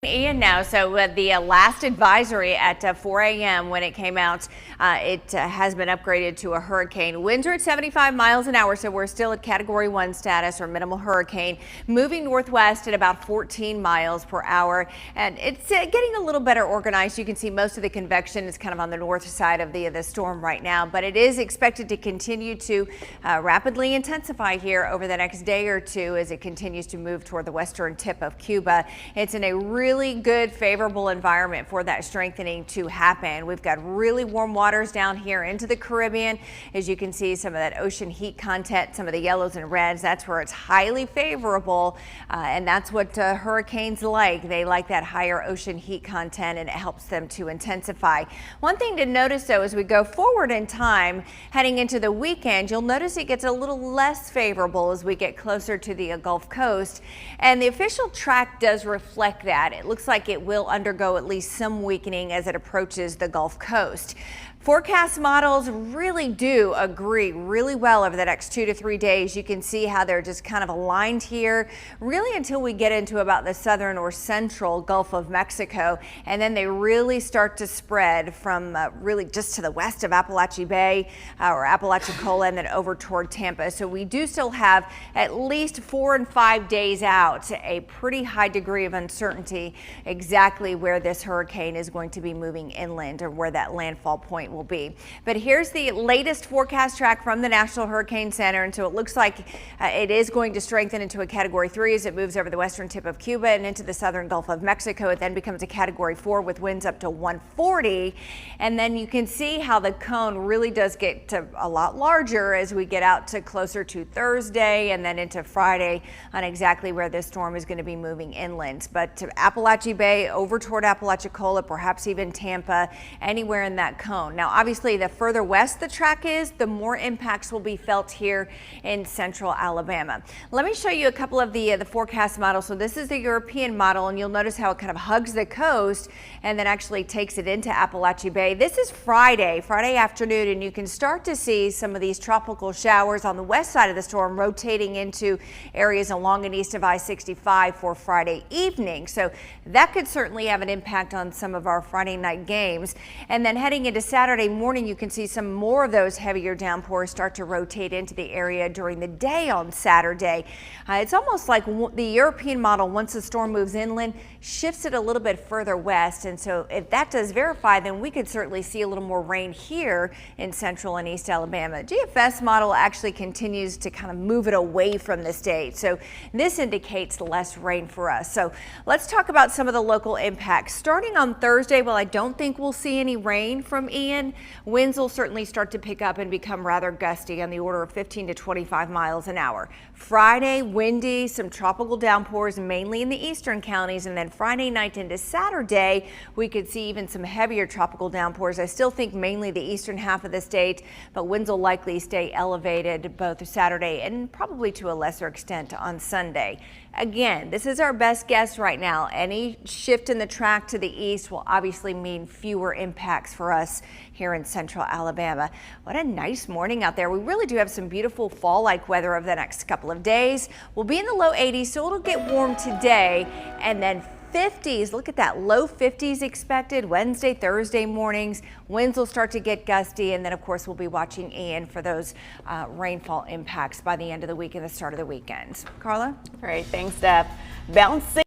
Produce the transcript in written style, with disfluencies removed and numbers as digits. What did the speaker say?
Ian now. So the last advisory at 4 a.m. when it came out, it has been upgraded to a hurricane. Winds are at 75 miles an hour, so we're still at Category 1 status or minimal hurricane, moving northwest at about 14 miles per hour. And it's getting a little better organized. You can see most of the convection is kind of on the north side of the storm right now, but it is expected to continue to rapidly intensify here over the next day or two as it continues to move toward the western tip of Cuba. It's in a really good, favorable environment for that strengthening to happen. We've got really warm waters down here into the Caribbean. As you can see, some of that ocean heat content, some of the yellows and reds, that's where it's highly favorable. And that's what hurricanes like. They like that higher ocean heat content, and it helps them to intensify. One thing to notice, though, as we go forward in time, heading into the weekend, you'll notice it gets a little less favorable as we get closer to the Gulf Coast. And the official track does reflect that. It looks like it will undergo at least some weakening as it approaches the Gulf Coast. Forecast models really do agree really well over the next 2 to 3 days. You can see how they're just kind of aligned here, really until we get into about the southern or central Gulf of Mexico. And then they really start to spread from really just to the west of Apalachee Bay or Apalachicola and then over toward Tampa. So we do still have at least 4 and 5 days out, a pretty high degree of uncertainty exactly where this hurricane is going to be moving inland or where that landfall point will be. But here's the latest forecast track from the National Hurricane Center, and so it looks like it is going to strengthen into a Category 3 as it moves over the western tip of Cuba and into the southern Gulf of Mexico. It then becomes a Category 4 with winds up to 140, and then you can see how the cone really does get to a lot larger as we get out to closer to Thursday and then into Friday on exactly where this storm is going to be moving inland. But to Apalachee Bay, over toward Apalachicola, perhaps even Tampa, anywhere in that cone. Now, obviously, the further west the track is, the more impacts will be felt here in central Alabama. Let me show you a couple of the forecast models. So this is the European model, and you'll notice how it kind of hugs the coast and then actually takes it into Apalachee Bay. This is Friday afternoon, and you can start to see some of these tropical showers on the west side of the storm rotating into areas along and east of I-65 for Friday evening. So that could certainly have an impact on some of our Friday night games. And then heading into Saturday morning, you can see some more of those heavier downpours start to rotate into the area during the day on Saturday. It's almost like the European model, once the storm moves inland, shifts it a little bit further west. And so if that does verify, then we could certainly see a little more rain here in central and east Alabama. GFS model actually continues to kind of move it away from the state. So this indicates less rain for us. So let's talk about some of the local impacts. Starting on Thursday, well, I don't think we'll see any rain from Ian. Winds will certainly start to pick up and become rather gusty on the order of 15 to 25 miles an hour. Friday, windy, some tropical downpours mainly in the eastern counties, and then Friday night into Saturday, we could see even some heavier tropical downpours. I still think mainly the eastern half of the state, but winds will likely stay elevated both Saturday and probably to a lesser extent on Sunday. Again, this is our best guess right now. Any shift in the track to the east will obviously mean fewer impacts for us here in central Alabama. What a nice morning out there. We really do have some beautiful fall-like weather over the next couple of days. We'll be in the low 80s, so it'll get warm today, and then 50s. Look at that, low 50s expected Wednesday, Thursday mornings. Winds will start to get gusty, and then of course we'll be watching Ian for those rainfall impacts by the end of the week and the start of the weekend. Carla? All right, thanks, Steph. Bouncing